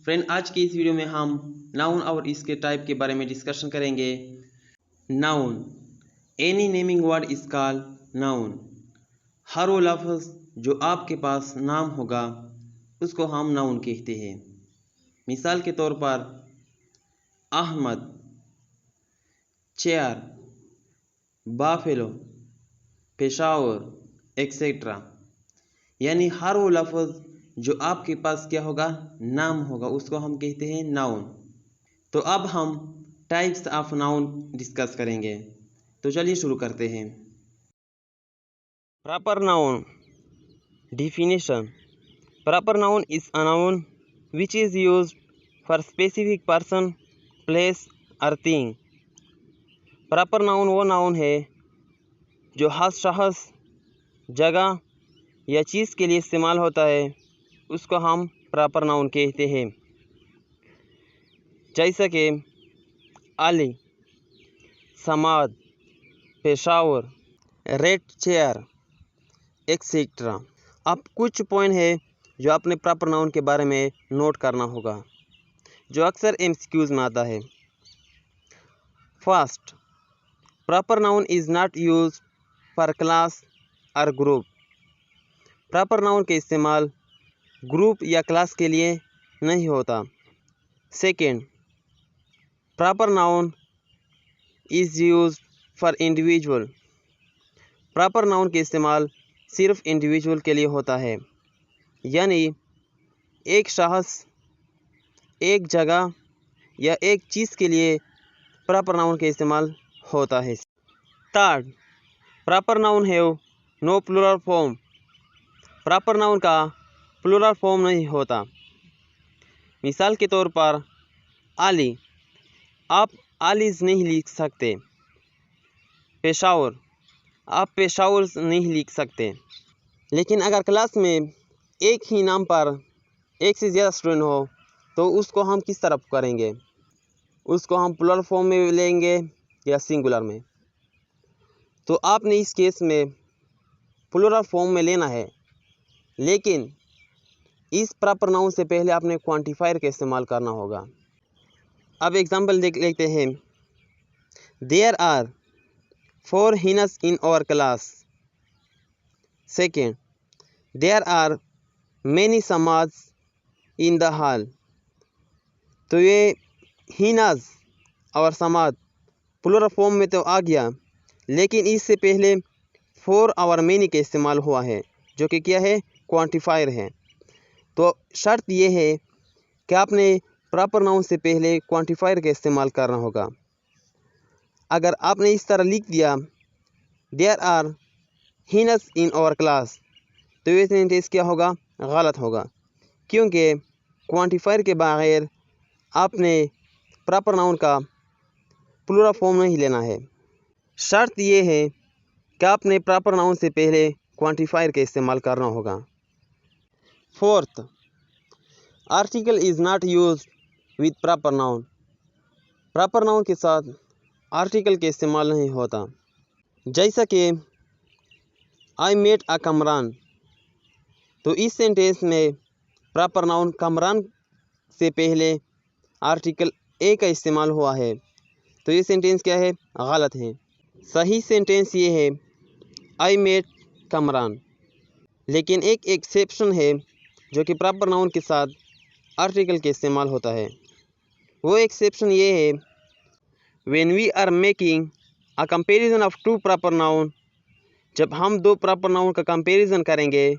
Friend, आज की इस वीडियो में हम नाउन और इसके टाइप के बारे में डिस्कशन करेंगे। Noun, any naming word is called noun. हर वो लफ्ज़ जो आपके पास नाम होगा उसको हम नाउन कहते हैं। मिसाल के तौर पर अहमद, चेयर, बाफेलो, पेशावर एक्सेट्रा। यानी हर वो लफ्ज़ जो आपके पास क्या होगा, नाम होगा, उसको हम कहते हैं नाउन। तो अब हम टाइप्स ऑफ नाउन डिस्कस करेंगे। तो चलिए शुरू करते हैं। Proper noun definition. Proper noun is a noun which is used for specific person, place or thing. Proper noun वो नाउन है जो हर शख्स, जगह या चीज़ के लिए इस्तेमाल होता है, उसको हम प्रॉपर नाउन कहते हैं। जैसा कि अली, समाद, पेशावर, रेड चेयर एक्सेट्रा। अब कुछ पॉइंट है जो आपने प्रॉपर नाउन के बारे में नोट करना होगा, जो अक्सर एमसीक्यूज़ में आता है। First, proper noun is not use for class और ग्रुप। प्रॉपर नाउन के इस्तेमाल ग्रुप या क्लास के लिए नहीं होता। Second, proper noun is use for individual. Proper noun के इस्तेमाल सिर्फ इंडिविजुअल के लिए होता है, यानी एक शख्स, एक जगह या एक चीज़ के लिए प्रॉपर नाउन के इस्तेमाल होता है। Third, proper noun have no plural form. Proper noun का प्लूरल फॉर्म नहीं होता। मिसाल के तौर पर अली, आप आलीज नहीं लिख सकते। पेशावर, आप पेशावर नहीं लिख सकते। लेकिन अगर क्लास में एक ही नाम पर एक से ज़्यादा स्टूडेंट हो तो उसको हम किस तरह करेंगे? उसको हम प्लूरल फॉर्म में लेंगे या सिंगुलर में? तो आपने इस केस में प्लूरल फॉर्म में लेना है, लेकिन इस प्रॉपर नाउन से पहले आपने क्वांटिफायर का इस्तेमाल करना होगा। अब एग्जांपल देख लेते हैं। There are 4 Hinas in our class. Second, there are many समाज इन द हॉल। तो ये हिनस और समाज प्लूरल फॉर्म में तो आ गया, लेकिन इससे पहले 4 और मैनी का इस्तेमाल हुआ है, जो कि क्या है, क्वांटिफायर है। तो शर्त ये है कि आपने प्रॉपर नाउन से पहले क्वांटिफायर का इस्तेमाल करना होगा। अगर आपने इस तरह लिख दिया there are Hinas in our class, तो ये सेंटेंस क्या होगा, गलत होगा, क्योंकि क्वांटिफायर के बगैर आपने प्रॉपर नाउन का प्लूरल फॉर्म नहीं लेना है। शर्त ये है कि आपने प्रॉपर नाउन से पहले क्वांटिफायर का इस्तेमाल करना होगा। Fourth, article is not use with proper noun. Proper noun के साथ आर्टिकल के इस्तेमाल नहीं होता। जैसा कि आई मेट अ कमरान, तो इस सेंटेंस में प्रॉपर नाउन कमरान से पहले आर्टिकल ए का इस्तेमाल हुआ है, तो ये सेंटेंस क्या है, गलत है। सही सेंटेंस ये है आई मेट कमरान। लेकिन एक एक्सेप्शन है जो कि प्रॉपर नाउन के साथ आर्टिकल के इस्तेमाल होता है। वो एक्सेप्शन ये है, when we are making a comparison of 2 proper noun. जब हम 2 प्रॉपर नाउन का कंपैरिजन करेंगे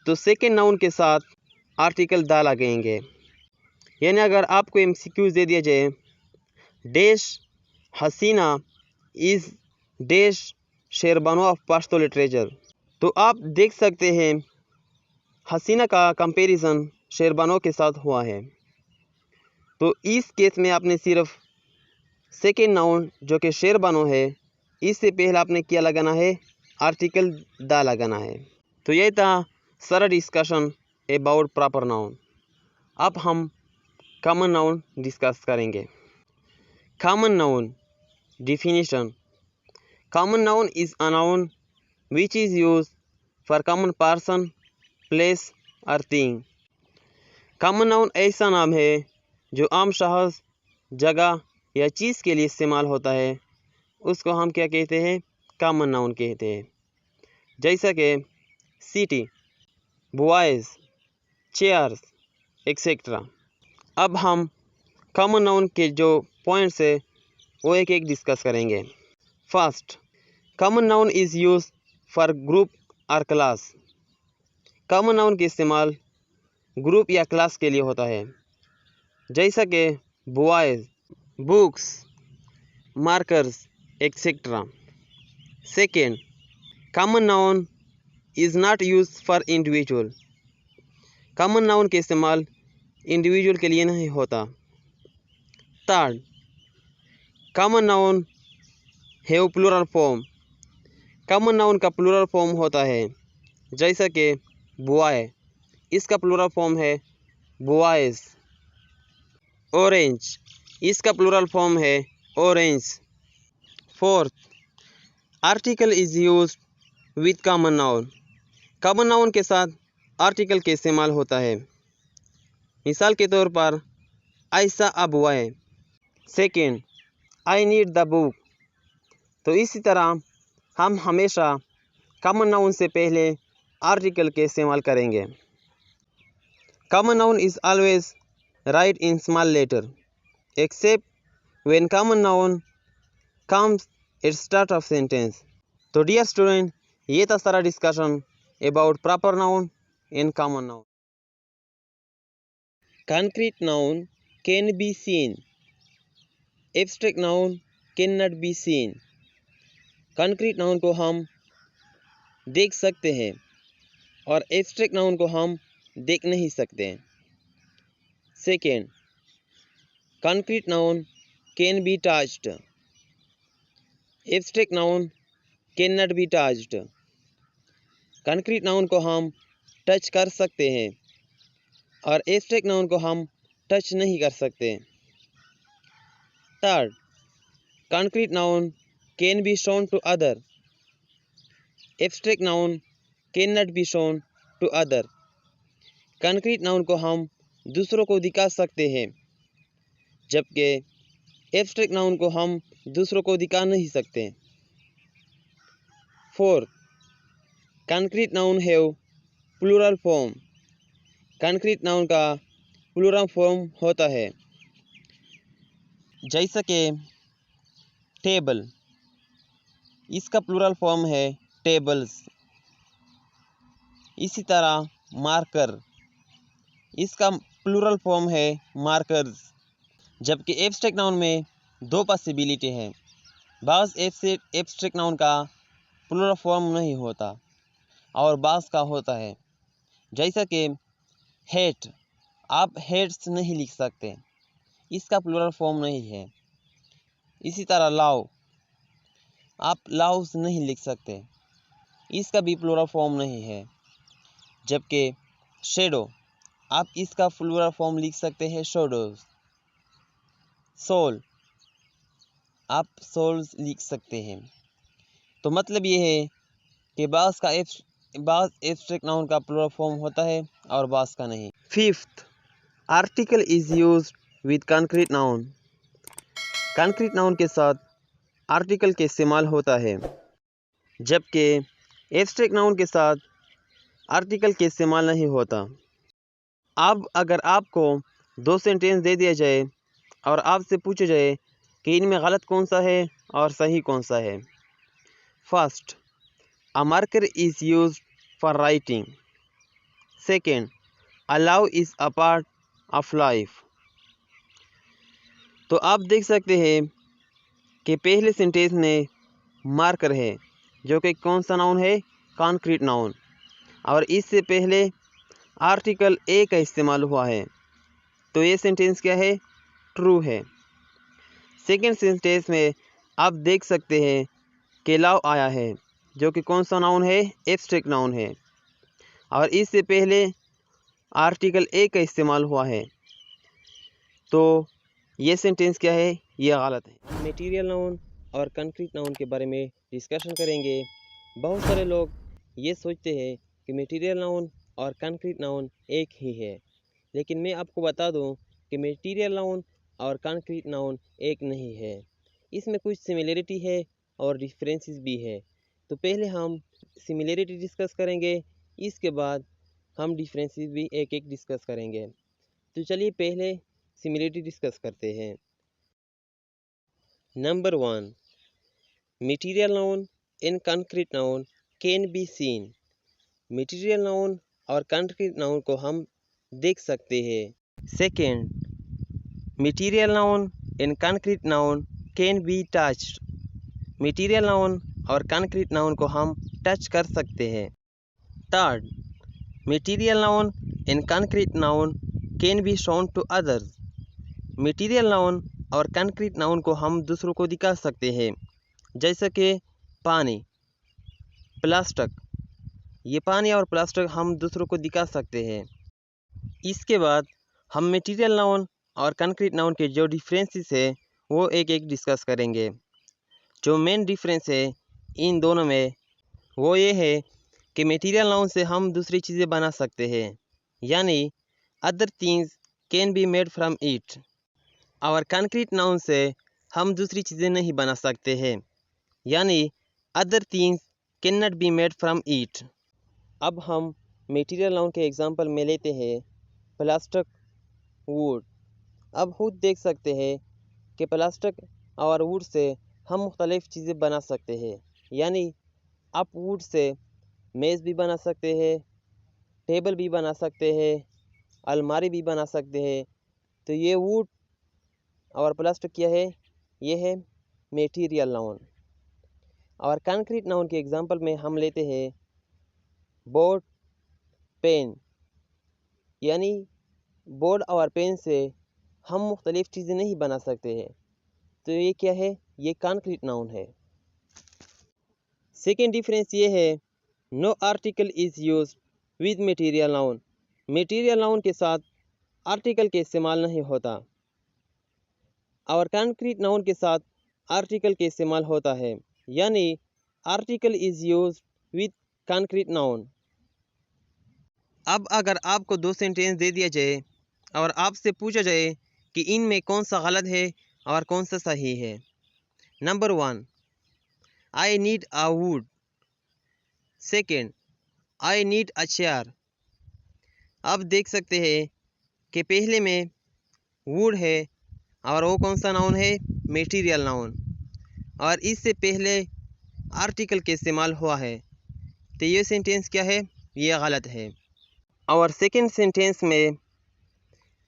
तो सेकेंड नाउन के साथ आर्टिकल द लगाएंगे। यानी अगर आपको एमसीक्यूज दे दिया जाए, dash Hasina is dash Sherbano of Pashto literature, तो आप देख सकते हैं हसीना का कंपैरिजन शेरबानो के साथ हुआ है। तो इस केस में आपने सिर्फ सेकेंड नाउन जो कि शेरबानो है, इससे पहले आपने क्या लगाना है, आर्टिकल द लगाना है। तो यह था सारा डिस्कशन अबाउट प्रॉपर नाउन। अब हम कॉमन नाउन डिस्कस करेंगे। Common noun definition. Common noun is a noun which is used for common person, place or thing. Common noun ऐसा नाम है जो आम शख्स, जगह या चीज़ के लिए इस्तेमाल होता है, उसको हम क्या कहते हैं? कॉमन नाउन कहते हैं। जैसा कि सिटी, बॉयज़, चेयर्स एक्सेट्रा। अब हम कॉमन नाउन के जो पॉइंट्स है वो एक एक डिस्कस करेंगे। First, common noun is use for group और क्लास। कॉमन नाउन का इस्तेमाल ग्रुप या क्लास के लिए होता है, जैसा कि boys, books, markers etcetera. Second, common noun is not use for individual. Common noun का इस्तेमाल इंडिविजुअल के लिए नहीं होता। Third, common noun have plural form. Common noun का प्लूरल फॉर्म होता है, जैसा कि बॉय, इसका प्लूरल फॉर्म है बॉयज़। ऑरेंज, इसका प्लूरल फॉर्म है orange. Fourth, article is use with common noun. Common noun के साथ आर्टिकल का इस्तेमाल होता है। मिसाल के तौर पर आई सा a boy. Second, I need the book. तो इसी तरह हम हमेशा कॉमन नाउन से पहले आर्टिकल के इस्तेमाल करेंगे। Common noun is always write in small letter except when common noun comes at start of sentence. तो डियर स्टूडेंट, ये था सारा discussion about proper noun and common noun. Concrete noun can be seen. Abstract noun cannot be seen. Concrete noun को हम देख सकते हैं और abstract noun को हम देख नहीं सकते। Second, concrete noun can be touched. Abstract noun cannot be touched. Concrete noun को हम टच कर सकते हैं और abstract noun को हम टच नहीं कर सकते। Third, concrete noun can be shown to other. Abstract noun cannot be shown to other. Concrete noun को हम दूसरों को दिखा सकते हैं, जबकि abstract noun को हम दूसरों को दिखा नहीं सकते। Fourth, concrete noun have plural form. Concrete noun का plural form होता है, जैसा कि टेबल, इसका प्लूरल फॉर्म है टेबल्स। इसी तरह मार्कर, इसका प्लूरल फॉर्म है मार्कर्स। जबकि एब्स्ट्रैक्ट नाउन में दो पॉसिबिलिटी है। बाज़ एब्स्ट्रैक्ट नाउन का प्लूरल फॉर्म नहीं होता और बाज़ का होता है, जैसा कि हेट, आप हेट्स नहीं लिख सकते, इसका प्लूरल फॉर्म नहीं है। इसी तरह लव, आप लव्स नहीं लिख सकते, इसका भी प्लूरल फॉर्म नहीं है। जबकि शेडो, आप इसका प्लूरल फॉर्म लिख सकते हैं शैडोज। सोल, आप सोल्स लिख सकते हैं। तो मतलब ये है कि बाज़ एब्स्ट्रैक्ट नाउन का प्लूरल फॉर्म होता है और बाज़ का नहीं। Fifth, article is used with concrete noun. Concrete noun के साथ आर्टिकल के इस्तेमाल होता है, जबकि एब्स्ट्रैक्ट नाउन के साथ आर्टिकल के इस्तेमाल नहीं होता। अब अगर आपको दो सेंटेंस दे दिया जाए और आपसे पूछा जाए कि इनमें गलत कौन सा है और सही कौन सा है। First, a marker is used for writing. Second, a love is a part of life. तो आप देख सकते हैं कि पहले सेंटेंस में मार्कर है, जो कि कौन सा नाउन है? Concrete noun. और इससे पहले आर्टिकल ए का इस्तेमाल हुआ है, तो ये सेंटेंस क्या है? ट्रू है। सेकेंड सेंटेंस में आप देख सकते हैं कि लव आया है, जो कि कौन सा नाउन है? एब्स्ट्रैक्ट नाउन है। और इससे पहले आर्टिकल ए का इस्तेमाल हुआ है, तो ये सेंटेंस क्या है? ये गलत है। मटेरियल नाउन और कंक्रीट नाउन के बारे में डिस्कशन करेंगे। बहुत सारे लोग ये सोचते हैं कि मटेरियल नाउन और कंक्रीट नाउन एक ही है, लेकिन मैं आपको बता दूं कि मटेरियल नाउन और कॉन्क्रीट नाउन एक नहीं है। इसमें कुछ सिमिलरिटी है और डिफरेंसेस भी है। तो पहले हम सिमिलरिटी डिस्कस करेंगे, इसके बाद हम डिफरेंसेस भी एक एक डिस्कस करेंगे। तो चलिए पहले सिमिलरिटी डिस्कस करते हैं। Number 1, material noun and concrete noun can be seen. Material noun और कॉन्क्रीट नाउन को हम देख सकते हैं। Second, material noun and concrete noun can be touched. Material noun और कॉन्क्रीट नाउन को हम टच कर सकते हैं। Third, material noun and concrete noun can be shown to others. Material noun और कॉन्क्रीट नाउन को हम दूसरों को दिखा सकते हैं, जैसे कि पानी, प्लास्टिक। ये पानी और प्लास्टिक हम दूसरों को दिखा सकते हैं। इसके बाद हम मटेरियल नाउन और कॉन्क्रीट नाउन के जो डिफरेंसेस है वो एक एक डिस्कस करेंगे। जो मेन डिफरेंस है इन दोनों में वो ये है कि मटेरियल नाउन से हम दूसरी चीज़ें बना सकते हैं, यानी other things can be made from it. और कॉन्क्रीट नाउन से हम दूसरी चीज़ें नहीं बना सकते हैं, यानी other things can not be made from it. अब हम मटेरियल नाउन के एग्जांपल में लेते हैं प्लास्टिक, वुड। अब खुद देख सकते हैं कि प्लास्टिक और वुड से हम मुख्तलिफ़ चीज़ें बना सकते हैं, यानी आप वुड से मेज़ भी बना सकते हैं, टेबल भी बना सकते हैं, अलमारी भी बना सकते हैं। तो ये वुड और प्लास्टिक क्या है? ये है मटेरियल नाउन। और कंक्रीट नाउन के एग्जांपल में हम लेते हैं बोर्ड, पेन। यानी बोर्ड और पेन से हम मुख्तलिफ़ चीज़ें नहीं बना सकते हैं, तो ये क्या है? ये कंक्रीट नाउन है। सेकेंड डिफरेंस ये है, no article is used with material noun. Material noun के साथ आर्टिकल के इस्तेमाल नहीं होता, और कंक्रीट नाउन के साथ आर्टिकल के इस्तेमाल होता है, यानी article is used with concrete noun. अब अगर आपको दो सेंटेंस दे दिया जाए और आपसे पूछा जाए कि इनमें कौन सा गलत है और कौन सा सही है। Number 1, I need a would. Second, I need a chair. अब देख सकते हैं कि पहले में वुड है और वो कौन सा नाउन है? मटेरियल नाउन, और इससे पहले आर्टिकल के इस्तेमाल हुआ है, तो ये सेंटेंस क्या है? ये गलत है। और सेकेंड सेंटेंस में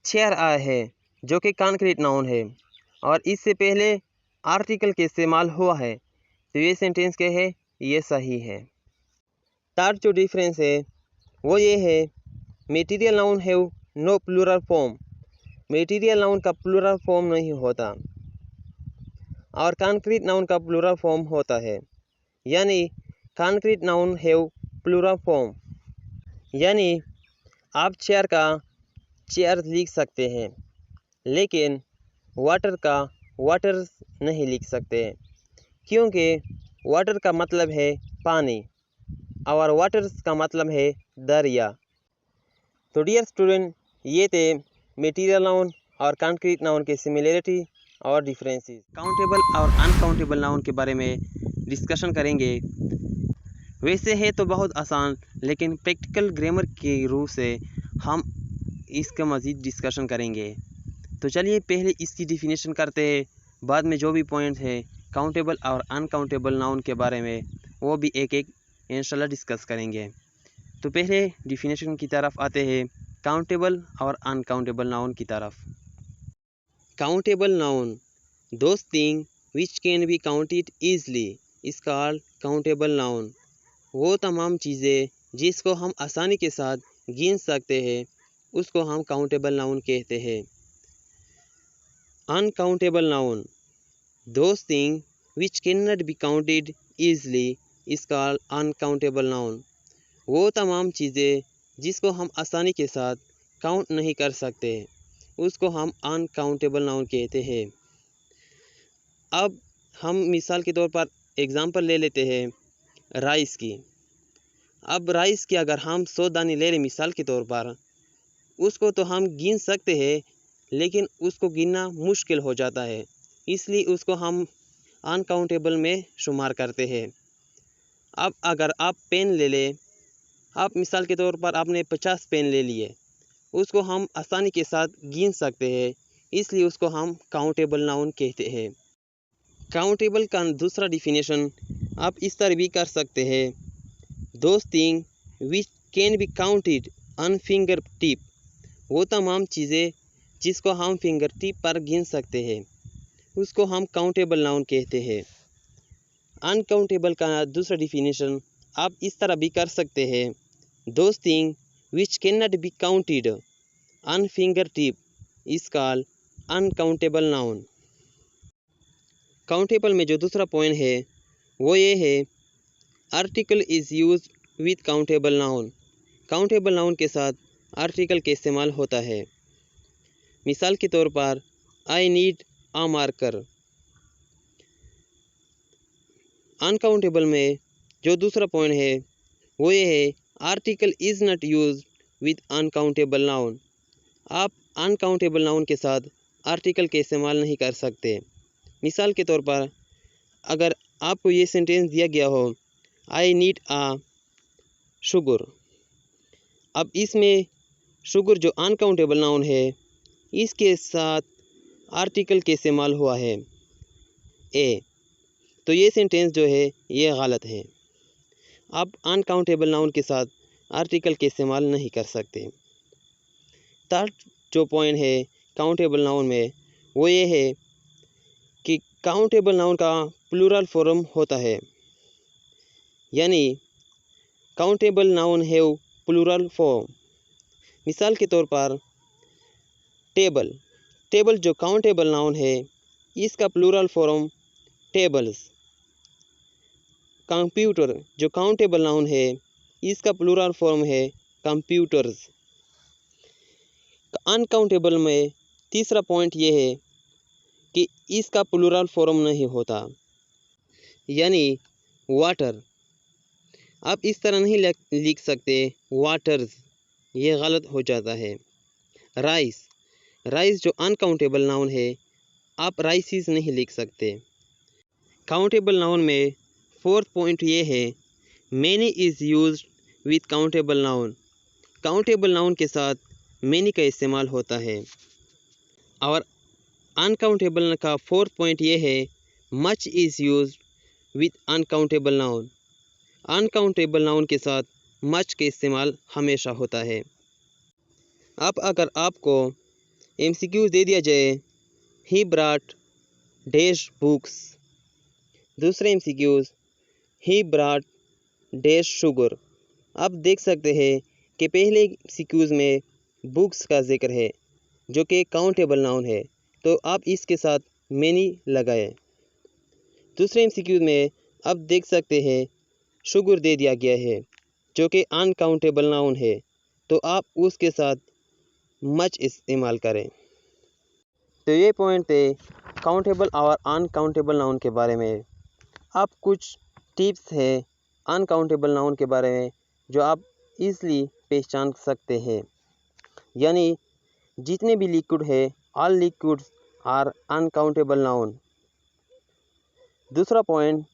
चेयर आया है जो कि कंक्रीट नाउन है, और इससे पहले आर्टिकल के इस्तेमाल हुआ है, तो ये सेंटेंस क्या है? ये सही है। थर्ड जो डिफरेंस है वो ये है, material noun have no plural form. Material noun का प्लूरल फॉर्म नहीं होता, और कंक्रीट नाउन का प्लूरल फॉर्म होता है, यानी concrete noun have plural form. यानी आप चेयर का चेयर लिख सकते हैं, लेकिन वाटर का वाटर्स नहीं लिख सकते, क्योंकि वाटर का मतलब है पानी और वाटर्स का मतलब है दरिया। तो डियर स्टूडेंट, ये थे मटेरियल नाउन और कंक्रीट नाउन के सिमिलरिटी और डिफरेंसेस। काउंटेबल और अनकाउंटेबल नाउन के बारे में डिस्कशन करेंगे। वैसे है तो बहुत आसान, लेकिन प्रैक्टिकल ग्रामर के रूप से हम इसका मज़ीद डिस्कशन करेंगे। तो चलिए पहले इसकी डिफिनेशन करते हैं, बाद में जो भी पॉइंट है काउंटेबल और अनकाउंटेबल नाउन के बारे में वो भी एक एक इंशाल्लाह डिस्कस करेंगे। तो पहले डिफिनेशन की तरफ आते हैं, काउंटेबल और अनकाउंटेबल नाउन की तरफ। Countable noun, those thing which can be counted easily is called countable noun. वो तमाम चीज़ें जिसको हम आसानी के साथ गिन सकते हैं उसको हम काउंटेबल नाउन कहते हैं। Uncountable noun, those thing which can not be counted easily is called uncountable noun. वो तमाम चीज़ें जिसको हम आसानी के साथ काउंट नहीं कर सकते उसको हम अनकाउंटेबल नाउन कहते हैं। अब हम मिसाल के तौर पर एग्ज़ाम्पल ले लेते हैं राइस की। अब राइस की अगर हम 100 दाने ले लें मिसाल के तौर पर, उसको तो हम गिन सकते हैं, लेकिन उसको गिनना मुश्किल हो जाता है, इसलिए उसको हम अनकाउंटेबल में शुमार करते हैं। अब अगर आप पेन ले लें, आप मिसाल के तौर पर आपने 50 पेन ले लिए, उसको हम आसानी के साथ गिन सकते हैं, इसलिए उसको हम काउंटेबल नाउन कहते हैं। काउंटेबल का दूसरा डिफिनेशन आप इस तरह भी कर सकते हैं, those thing which can be counted on finger tip, वो तमाम चीज़ें जिसको हम फिंगर टिप पर गिन सकते हैं, उसको हम काउंटेबल नाउन कहते हैं। अनकाउंटेबल का दूसरा डिफिनेशन आप इस तरह भी कर सकते हैं, those thing which can not be counted on finger tip is called uncountable noun. Countable में जो दूसरा पॉइंट है वो ये है, article is use with countable noun. Countable noun के साथ आर्टिकल का इस्तेमाल होता है। मिसाल के तौर पर I need a marker. Uncountable में जो दूसरा पॉइंट है वो ये है, article is not use with uncountable noun. आप अनकाउंटेबल नाउन के साथ आर्टिकल का इस्तेमाल नहीं कर सकते। मिसाल के तौर पर अगर आपको ये सेंटेंस दिया गया हो, आई नीड अ शुगर, अब इसमें शुगर जो अनकाउंटेबल नाउन है, इसके साथ आर्टिकल के इस्तेमाल हुआ है ए, तो ये सेंटेंस जो है ये गलत है। आप अनकाउंटेबल नाउन के साथ आर्टिकल के इस्तेमाल नहीं कर सकते। थर्ड जो पॉइंट है काउंटेबल नाउन में वो ये है कि काउंटेबल नाउन का प्लूरल फॉर्म होता है, यानी countable noun have plural form. मिसाल के तौर पर टेबल, टेबल जो काउंटेबल नाउन है इसका प्लूरल फॉर्म टेबल्स। कंप्यूटर जो काउंटेबल नाउन है इसका प्लूरल फॉर्म है कंप्यूटर्स। अनकाउंटेबल में तीसरा पॉइंट ये है कि इसका प्लूरल फॉर्म नहीं होता, यानी वाटर। आप इस तरह नहीं लिख सकते वाटर्स, ये गलत हो जाता है। राइस, राइस जो अनकाउंटेबल नाउन है आप राइसिस नहीं लिख सकते। काउंटेबल नाउन में फोर्थ पॉइंट ये है, many is used with countable noun. Countable noun के साथ मैनी का इस्तेमाल होता है। और अनकाउंटेबल का फोर्थ पॉइंट ये है, much is used with uncountable noun. Uncountable noun के साथ मच का इस्तेमाल हमेशा होता है। अब अगर आपको MCQ दे दिया जाए, ही ब्रॉट डैश बुक्स, दूसरे MCQs he brought dash sugar. आप देख सकते हैं कि पहले MCQs में बुक्स का जिक्र है जो कि काउंटेबल नाउन है, तो आप इसके साथ मैनी लगाएं। दूसरे MCQ में आप देख सकते हैं शुगर दे दिया गया है जो कि अनकाउंटेबल नाउन है, तो आप उसके साथ मच इस्तेमाल करें। तो ये पॉइंट थे काउंटेबल और अनकाउंटेबल नाउन के बारे में। आप कुछ टिप्स है अनकाउंटेबल नाउन के बारे में जो आप ईज़िली पहचान सकते हैं, यानी जितने भी लिक्विड है all liquids are uncountable noun. दूसरा point,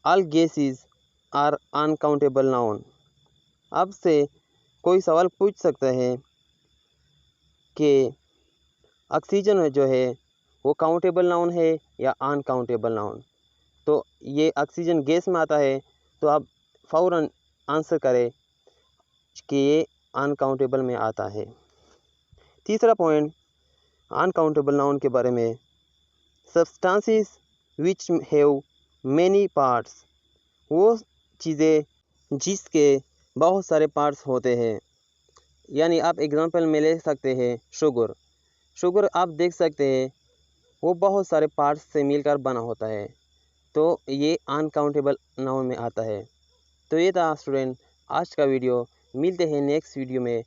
all gases are uncountable noun. आपसे कोई सवाल पूछ सकता है कि ऑक्सीजन जो है वो काउंटेबल नाउन है या अनकाउंटेबल नाउन, तो ये ऑक्सीजन गैस में आता है, तो आप फ़ौरन आंसर करें कि ये अनकाउंटेबल में आता है। तीसरा पॉइंट अनकाउंटेबल नाउन के बारे में, substances which have many parts, वो चीज़ें जिसके बहुत सारे पार्ट्स होते हैं, यानी आप एग्जांपल में ले सकते हैं शुगर। शुगर आप देख सकते हैं वो बहुत सारे पार्ट्स से मिलकर बना होता है, तो ये अनकाउंटेबल नाउन में आता है। तो ये था स्टूडेंट आज का वीडियो। मिलते हैं नेक्स्ट वीडियो में